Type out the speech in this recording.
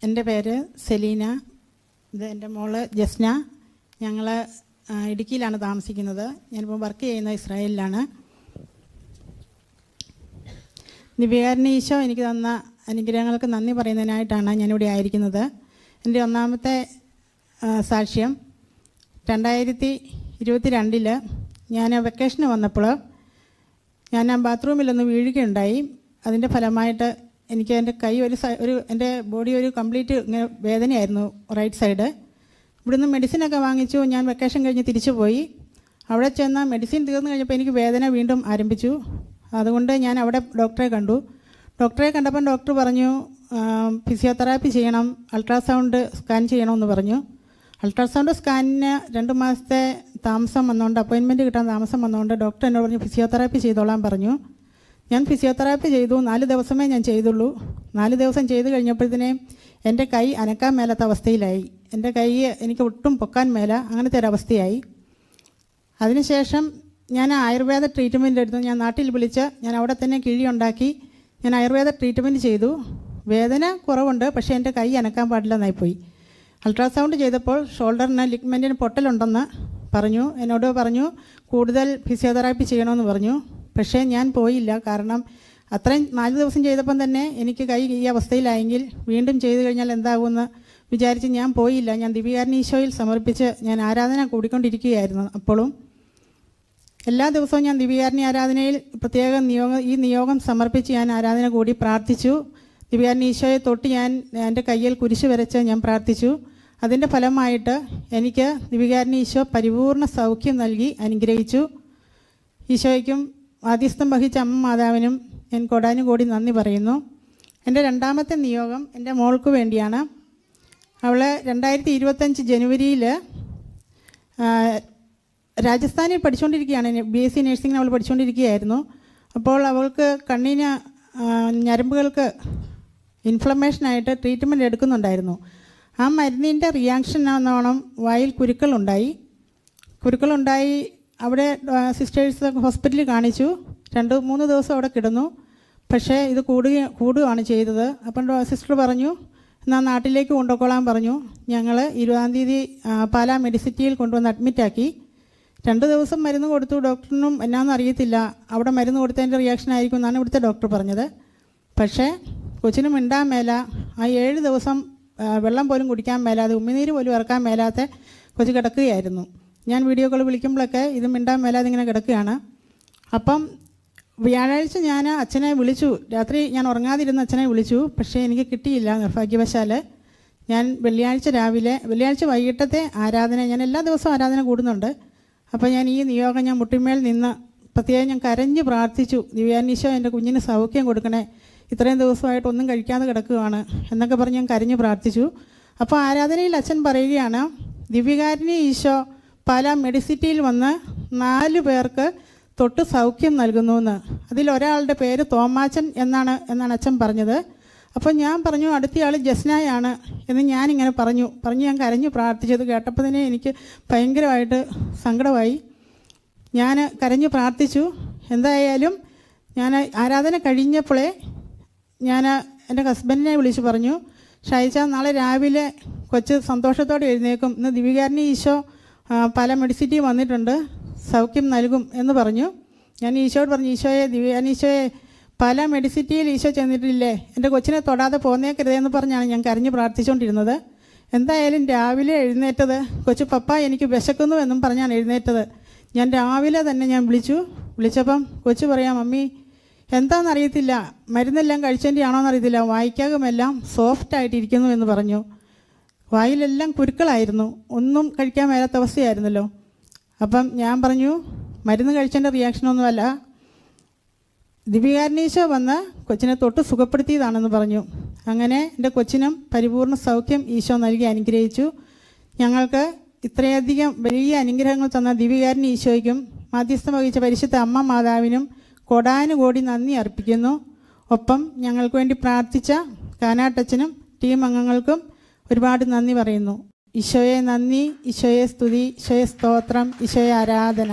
എൻ്റെ പേര് സെലീന. ഇത് എൻ്റെ മോള് ജസ്ന. ഞങ്ങൾ ഇടുക്കിയിലാണ് താമസിക്കുന്നത്. ഞാനിപ്പോൾ വർക്ക് ചെയ്യുന്നത് ഇസ്രായേലിലാണ്. ദിവ്യകാരുണ്യ ഈശോ എനിക്ക് തന്ന അനുഗ്രഹങ്ങൾക്ക് നന്ദി പറയുന്നതിനായിട്ടാണ് ഞാനിവിടെ ആയിരിക്കുന്നത്. എൻ്റെ ഒന്നാമത്തെ സാക്ഷ്യം 2022 ഞാൻ വെക്കേഷന് വന്നപ്പോൾ ഞാൻ ബാത്റൂമിലൊന്ന് വീഴുകയുണ്ടായി. അതിൻ്റെ ഫലമായിട്ട് എനിക്ക് എൻ്റെ കൈ എൻ്റെ ബോഡി ഒരു കംപ്ലീറ്റ് ഇങ്ങനെ വേദനയായിരുന്നു, റൈറ്റ് സൈഡ്. ഇവിടുന്ന് മെഡിസിനൊക്കെ വാങ്ങിച്ചു. ഞാൻ വെക്കേഷൻ കഴിഞ്ഞ് തിരിച്ചു പോയി. അവിടെ ചെന്ന് മെഡിസിൻ തീർന്നു കഴിഞ്ഞപ്പോൾ എനിക്ക് വേദന വീണ്ടും ആരംഭിച്ചു. അതുകൊണ്ട് ഞാൻ അവിടെ ഡോക്ടറെ കണ്ടു. ഡോക്ടറെ കണ്ടപ്പം ഡോക്ടർ പറഞ്ഞു ഫിസിയോതെറാപ്പി ചെയ്യണം, അൾട്രാസൗണ്ട് സ്കാൻ ചെയ്യണമെന്ന് പറഞ്ഞു. അൾട്രാസൗണ്ട് സ്കാനിന് 2 മാസത്തെ താമസം വന്നുകൊണ്ട്, അപ്പോയിൻമെൻറ്റ് കിട്ടാൻ താമസം വന്നുകൊണ്ട് ഡോക്ടർ എന്നോട് പറഞ്ഞു ഫിസിയോതെറാപ്പി ചെയ്തോളാൻ പറഞ്ഞു. ഞാൻ ഫിസിയോതെറാപ്പി ചെയ്തു. 4 ദിവസമേ ഞാൻ ചെയ്തുള്ളൂ. 4 ദിവസം ചെയ്ത് കഴിഞ്ഞപ്പോഴത്തേനേ എൻ്റെ കൈ അനക്കാൻ മേലാത്ത അവസ്ഥയിലായി. എൻ്റെ കൈ എനിക്ക് ഒട്ടും പൊക്കാൻ മേല, അങ്ങനത്തെ ഒരവസ്ഥയായി. അതിനുശേഷം ഞാൻ ആയുർവേദ ട്രീറ്റ്മെൻറ്റ് എടുത്തു. ഞാൻ നാട്ടിൽ വിളിച്ച് ഞാൻ അവിടെ തന്നെ കിഴിയുണ്ടാക്കി ഞാൻ ആയുർവേദ ട്രീറ്റ്മെൻറ്റ് ചെയ്തു. വേദന കുറവുണ്ട്, പക്ഷേ എൻ്റെ കൈ അനക്കാൻ പാടില്ലെന്നായിപ്പോയി. അൾട്രാസൗണ്ട് ചെയ്തപ്പോൾ ഷോൾഡറിന് ലിഗ്മെൻറ്റിന് പൊട്ടലുണ്ടെന്ന് പറഞ്ഞു. എന്നോട് പറഞ്ഞു കൂടുതൽ ഫിസിയോതെറാപ്പി ചെയ്യണമെന്ന് പറഞ്ഞു. പക്ഷേ ഞാൻ പോയില്ല. കാരണം അത്രയും 4 ദിവസം ചെയ്തപ്പം തന്നെ എനിക്ക് കൈ ഈ അവസ്ഥയിലായെങ്കിൽ വീണ്ടും ചെയ്തു കഴിഞ്ഞാൽ എന്താകുമെന്ന് വിചാരിച്ച് ഞാൻ പോയില്ല. ഞാൻ ദിവ്യകാരുണ്യ ഈശോയിൽ സമർപ്പിച്ച് ഞാൻ ആരാധന കൂടിക്കൊണ്ടിരിക്കുകയായിരുന്നു. അപ്പോഴും എല്ലാ ദിവസവും ഞാൻ ദിവ്യകാരുണ്യ ആരാധനയിൽ പ്രത്യേക നിയോഗം സമർപ്പിച്ച് ഞാൻ ആരാധന കൂടി പ്രാർത്ഥിച്ചു. ദിവ്യകാരുണ്യ ഈശോയെ തൊട്ട് ഞാൻ എൻ്റെ കയ്യിൽ കുരിശ് വരച്ച് ഞാൻ പ്രാർത്ഥിച്ചു. അതിൻ്റെ ഫലമായിട്ട് എനിക്ക് ദിവ്യകാരുണ്യ ഈശോ പരിപൂർണ സൗഖ്യം നൽകി അനുഗ്രഹിച്ചു. ഈശോയ്ക്കും ആദ്യസ്ഥം വഹിച്ച അമ്മ മാതാവിനും ഞാൻ കോടാനുകോടി നന്ദി പറയുന്നു. എൻ്റെ രണ്ടാമത്തെ നിയോഗം എൻ്റെ മോൾക്ക് വേണ്ടിയാണ്. അവൾ 2025 ജനുവരിയിൽ രാജസ്ഥാനിൽ പഠിച്ചുകൊണ്ടിരിക്കുകയാണ്. BSc നഴ്സിംഗിന് അവൾ പഠിച്ചുകൊണ്ടിരിക്കുകയായിരുന്നു. അപ്പോൾ അവൾക്ക് കണ്ണിന് ഞരമ്പുകൾക്ക് ഇൻഫ്ലമേഷനായിട്ട് ട്രീറ്റ്മെൻറ്റ് എടുക്കുന്നുണ്ടായിരുന്നു. ആ മരുന്നിൻ്റെ റിയാക്ഷൻ എന്നോണം വായിൽ കുരുക്കളുണ്ടായി. അവിടെ സിസ്റ്റേഴ്സ് ഹോസ്പിറ്റലിൽ കാണിച്ചു. 2-3 ദിവസം അവിടെ കിടന്നു. പക്ഷേ ഇത് കൂടുകയാണ് ചെയ്തത്. അപ്പം സിസ്റ്റർ പറഞ്ഞു എന്നാൽ നാട്ടിലേക്ക് കൊണ്ടുപോയിക്കോളാൻ പറഞ്ഞു. ഞങ്ങൾ 20-ാം തീയതി പാലാ മെഡിസിറ്റിയിൽ കൊണ്ടുവന്ന് അഡ്മിറ്റാക്കി. 2 ദിവസം മരുന്ന് കൊടുത്തു. ഡോക്ടറിനും എന്നാന്നും അറിയത്തില്ല, അവിടെ മരുന്ന് കൊടുത്തതിൻ്റെ റിയാക്ഷൻ ആയിരിക്കും എന്നാണ് ഇവിടുത്തെ ഡോക്ടർ പറഞ്ഞത്. പക്ഷേ കൊച്ചിന് മിണ്ടാൻ മേല. ആ 7 ദിവസം വെള്ളം പോലും കുടിക്കാൻ മേലാതെ, ഉമ്മിനീര് പോലും ഇറക്കാൻ മേലാത്ത കൊച്ചു കിടക്കുകയായിരുന്നു. ഞാൻ വീഡിയോ കോൾ വിളിക്കുമ്പോഴൊക്കെ ഇത് മിണ്ടാൻ മേലാതെ ഇങ്ങനെ കിടക്കുകയാണ്. അപ്പം വ്യാഴാഴ്ച ഞാൻ അച്ഛനെ വിളിച്ചു. രാത്രി ഞാൻ ഉറങ്ങാതിരുന്ന അച്ഛനെ വിളിച്ചു. പക്ഷേ എനിക്ക് കിട്ടിയില്ല നിർഭാഗ്യവശാൽ. ഞാൻ വെള്ളിയാഴ്ച വൈകിട്ടത്തെ ആരാധന, ഞാൻ എല്ലാ ദിവസവും ആരാധന കൂടുന്നുണ്ട്. അപ്പോൾ ഞാൻ ഈ നിയോഗം ഞാൻ മുട്ടിന്മേൽ നിന്ന് പ്രത്യേകം ഞാൻ കരഞ്ഞ് പ്രാർത്ഥിച്ചു. ദിവ്യകാരുണ്യ ഈശോ എൻ്റെ കുഞ്ഞിന് സൗഖ്യം കൊടുക്കണേ, ഇത്രയും ദിവസമായിട്ട് ഒന്നും കഴിക്കാതെ കിടക്കുകയാണ് എന്നൊക്കെ പറഞ്ഞ് ഞാൻ കരഞ്ഞ് പ്രാർത്ഥിച്ചു. അപ്പോൾ ആരാധനയിൽ അച്ഛൻ പറയുകയാണ് ദിവ്യകാരുണ്യ ഈശോ പാലാ മെഡിസിറ്റിയിൽ വന്ന് 4 പേർക്ക് തൊട്ട് സൗഖ്യം നൽകുന്നുവെന്ന്. അതിലൊരാളുടെ പേര് തോമാച്ചൻ എന്നാണ് അച്ഛൻ പറഞ്ഞത്. അപ്പോൾ ഞാൻ പറഞ്ഞു അടുത്തയാൾ ജസ്നായാണ് എന്ന് ഞാനിങ്ങനെ പറഞ്ഞു ഞാൻ കരഞ്ഞു പ്രാർത്ഥിച്ചത് കേട്ടപ്പോൾ തന്നെ എനിക്ക് ഭയങ്കരമായിട്ട് സങ്കടമായി. ഞാൻ കരഞ്ഞു പ്രാർത്ഥിച്ചു. എന്തായാലും ഞാൻ ആരാധന കഴിഞ്ഞപ്പോഴേ ഞാൻ എൻ്റെ ഹസ്ബൻഡിനെ വിളിച്ച് പറഞ്ഞു ഷായിച്ച നാളെ രാവിലെ കൊച്ച് സന്തോഷത്തോടെ എഴുന്നേക്കും, ഇന്ന് ദിവ്യകാരുണ്യ ഈശോ പല മെഡിസിറ്റി വന്നിട്ടുണ്ട്, സൗഖ്യം നൽകും എന്ന് പറഞ്ഞു. ഞാൻ ഈശോയോട് പറഞ്ഞു ദിവ്യകാരുണ്യ ഈശോയെ പല മെഡിസിറ്റിയിൽ ഈശോ ചെന്നിട്ടില്ലേ, എൻ്റെ കൊച്ചിനെ തൊടാതെ പോന്നേക്കരുതെന്ന് പറഞ്ഞാണ് ഞാൻ കരഞ്ഞ് പ്രാർത്ഥിച്ചുകൊണ്ടിരുന്നത്. എന്തായാലും രാവിലെ എഴുന്നേറ്റത് കൊച്ചു പപ്പ എനിക്ക് വിശക്കുന്നു എന്നും പറഞ്ഞാണ് എഴുന്നേറ്റത്. ഞാൻ രാവിലെ തന്നെ ഞാൻ വിളിച്ചപ്പം കൊച്ചു പറയാം മമ്മി എന്താണെന്നറിയത്തില്ല, മരുന്നെല്ലാം കഴിച്ചതിൻ്റെ ആണോ എന്നറിയത്തില്ല, വായിക്കാകുമെല്ലാം സോഫ്റ്റായിട്ടിരിക്കുന്നു എന്ന് പറഞ്ഞു. വായിലെല്ലാം കുരുക്കളായിരുന്നു, ഒന്നും കഴിക്കാൻ മേലാത്ത അവസ്ഥയായിരുന്നല്ലോ. അപ്പം ഞാൻ പറഞ്ഞു മരുന്ന് കഴിച്ചതിൻ്റെ റിയാക്ഷനൊന്നുമല്ല, ദിവ്യകാരുണ്യ ഈശോ വന്ന് കൊച്ചിനെ തൊട്ട് സുഖപ്പെടുത്തിയതാണെന്ന് പറഞ്ഞു. അങ്ങനെ എൻ്റെ കൊച്ചിനും പരിപൂർണ സൗഖ്യം ഈശോ നൽകി അനുഗ്രഹിച്ചു. ഞങ്ങൾക്ക് ഇത്രയധികം വലിയ അനുഗ്രഹങ്ങൾ തന്ന ദിവ്യകാരുണ്യ ഈശോയ്ക്കും മാധ്യസ്ഥം വഹിച്ച പരിശുദ്ധ അമ്മ മാതാവിനും കോടാനുകോടി നന്ദി അർപ്പിക്കുന്നു. ഒപ്പം ഞങ്ങൾക്ക് വേണ്ടി പ്രാർത്ഥിച്ച കാനാട്ടച്ചനും ടീം അംഗങ്ങൾക്കും ഒരുപാട് നന്ദി പറയുന്നു. ഈശോയെ നന്ദി, ഈശോയെ സ്തുതി, ഈശോയെ സ്തോത്രം, ഈശോയെ ആരാധന.